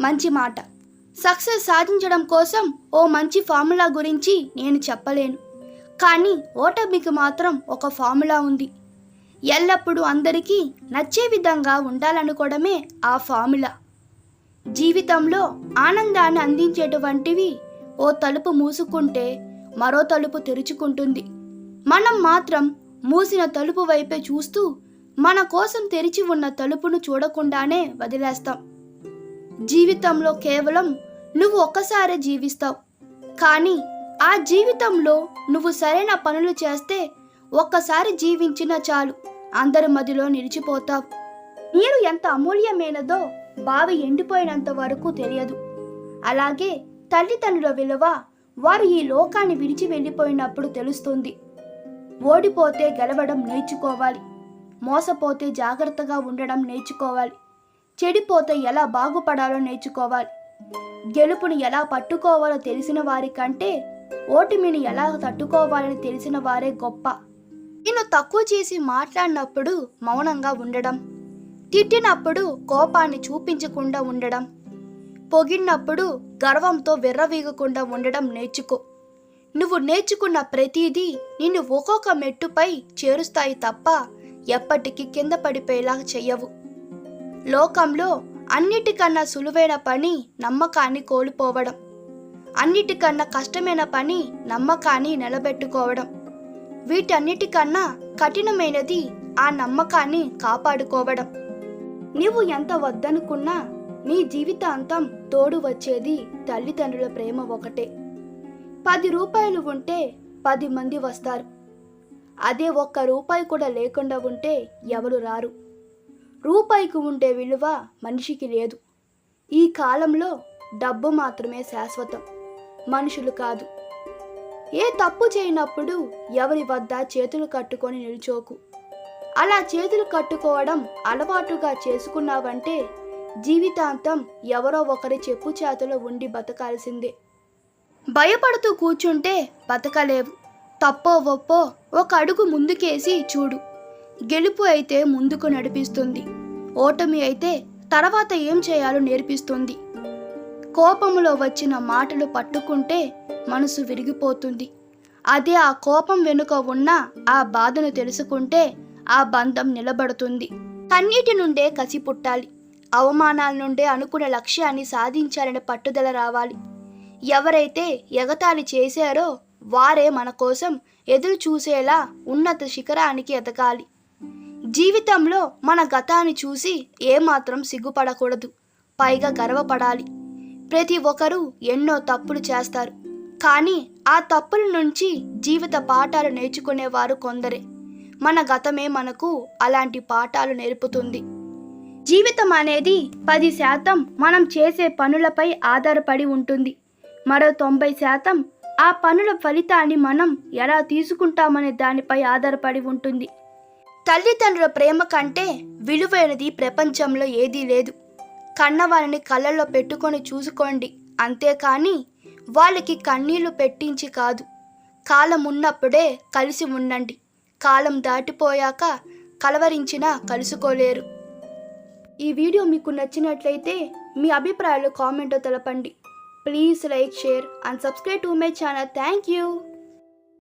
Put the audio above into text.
మంచి మాట. సక్సెస్ సాధించడం కోసం ఓ మంచి ఫార్ములా గురించి నేను చెప్పలేను, కానీ ఓటమికి మాత్రం ఒక ఫార్ములా ఉంది. ఎల్లప్పుడూ అందరికీ నచ్చే విధంగా ఉండాలనుకోవడమే ఆ ఫార్ములా. జీవితంలో ఆనందాన్ని అందించేటువంటివి ఓ తలుపు మూసుకుంటే మరో తలుపు తెరుచుకుంటుంది. మనం మాత్రం మూసిన తలుపు వైపే చూస్తూ మన కోసం తెరిచి ఉన్న తలుపును చూడకుండానే వదిలేస్తాం. జీవితంలో కేవలం నువ్వు ఒక్కసారే జీవిస్తావు, కానీ ఆ జీవితంలో నువ్వు సరైన పనులు చేస్తే ఒక్కసారి జీవించినా చాలు, అందరి మధ్యలో నిలిచిపోతావు. నీరు ఎంత అమూల్యమైనదో బావి ఎండిపోయినంత వరకు తెలియదు. అలాగే తల్లిదండ్రుల విలువ వారు ఈ లోకాన్ని విడిచి వెళ్ళిపోయినప్పుడు తెలుస్తుంది. ఓడిపోతే గెలవడం నేర్చుకోవాలి, మోసపోతే జాగ్రత్తగా ఉండడం నేర్చుకోవాలి, చెడిపోతే ఎలా బాగుపడాలో నేర్చుకోవాలి. గెలుపుని ఎలా పట్టుకోవాలో తెలిసిన వారి కంటే ఓటమిని ఎలా తట్టుకోవాలని తెలిసిన వారే గొప్ప. నిన్ను తక్కువ చేసి మాట్లాడినప్పుడు మౌనంగా ఉండడం, తిట్టినప్పుడు కోపాన్ని చూపించకుండా ఉండడం, పొగిడినప్పుడు గర్వంతో విర్రవీగకుండా ఉండడం నేర్చుకో. నువ్వు నేర్చుకున్న ప్రతిదీ నిన్ను ఒక్కొక్క మెట్టుపై చేరుస్తాయి తప్ప ఎప్పటికీ కింద పడిపోయేలా చెయ్యవు. లోకంలో అన్నిటికన్నా సులువైన పని నమ్మకాన్ని కోల్పోవడం, అన్నిటికన్నా కష్టమైన పని నమ్మకాన్ని నిలబెట్టుకోవడం, వీటన్నిటికన్నా కఠినమైనది ఆ నమ్మకాన్ని కాపాడుకోవడం. నువ్వు ఎంత వద్దనుకున్నా నీ జీవితాంతం తోడు వచ్చేది తల్లిదండ్రుల ప్రేమ ఒకటే. 10 రూపాయలు ఉంటే 10 మంది వస్తారు, అదే ఒక్క రూపాయి కూడా లేకుండా ఉంటే ఎవరు రారు. రూపాయికి ఉండే విలువ మనిషికి లేదు. ఈ కాలంలో డబ్బు మాత్రమే శాశ్వతం, మనుషులు కాదు. ఏ తప్పు చేయనప్పుడు ఎవరి వద్ద చేతులు కట్టుకొని నిల్చోకు. అలా చేతులు కట్టుకోవడం అలవాటుగా చేసుకున్నావంటే జీవితాంతం ఎవరో ఒకరి చెప్పు చేతులో ఉండి బతకాల్సిందే. భయపడుతూ కూర్చుంటే బతకలేవు. తప్పో ఒప్పో ఒక అడుగు ముందుకేసి చూడు. గెలుపు అయితే ముందుకు నడిపిస్తుంది, ఓటమి అయితే తర్వాత ఏం చేయాలో నేర్పిస్తుంది. కోపంలో వచ్చిన మాటలు పట్టుకుంటే మనసు విరిగిపోతుంది. అదే ఆ కోపం వెనుక ఉన్న ఆ బాధను తెలుసుకుంటే ఆ బంధం నిలబడుతుంది. కన్నీటి నుండే కసి పుట్టాలి, అవమానాల నుండే అనుకున్న లక్ష్యాన్ని సాధించాలనే పట్టుదల రావాలి. ఎవరైతే ఎగతాళి చేశారో వారే మన కోసం ఎదురు చూసేలా ఉన్నత శిఖరానికి ఎదగాలి. జీవితంలో మన గతాన్ని చూసి ఏమాత్రం సిగ్గుపడకూడదు, పైగా గర్వపడాలి. ప్రతి ఒక్కరూ ఎన్నో తప్పులు చేస్తారు, కానీ ఆ తప్పుల నుంచి జీవిత పాఠాలు నేర్చుకునేవారు కొందరే. మన గతమే మనకు అలాంటి పాఠాలు నేర్పుతుంది. జీవితం అనేది 10% మనం చేసే పనులపై ఆధారపడి ఉంటుంది. మరో 90% ఆ పనుల ఫలితాన్ని మనం ఎలా తీసుకుంటామనే దానిపై ఆధారపడి ఉంటుంది. తల్లిదండ్రుల ప్రేమ కంటే విలువైనది ప్రపంచంలో ఏదీ లేదు. కన్నవారిని కళ్ళల్లో పెట్టుకొని చూసుకోండి, అంతేకాని వాళ్ళకి కన్నీళ్లు పెట్టించి కాదు. కాలం ఉన్నప్పుడే కలిసి ఉండండి, కాలం దాటిపోయాక కలవరించినా కలుసుకోలేరు. ఈ వీడియో మీకు నచ్చినట్లయితే మీ అభిప్రాయాలు కామెంట్లో తెలపండి. Please like, share and subscribe to my channel. Thank you.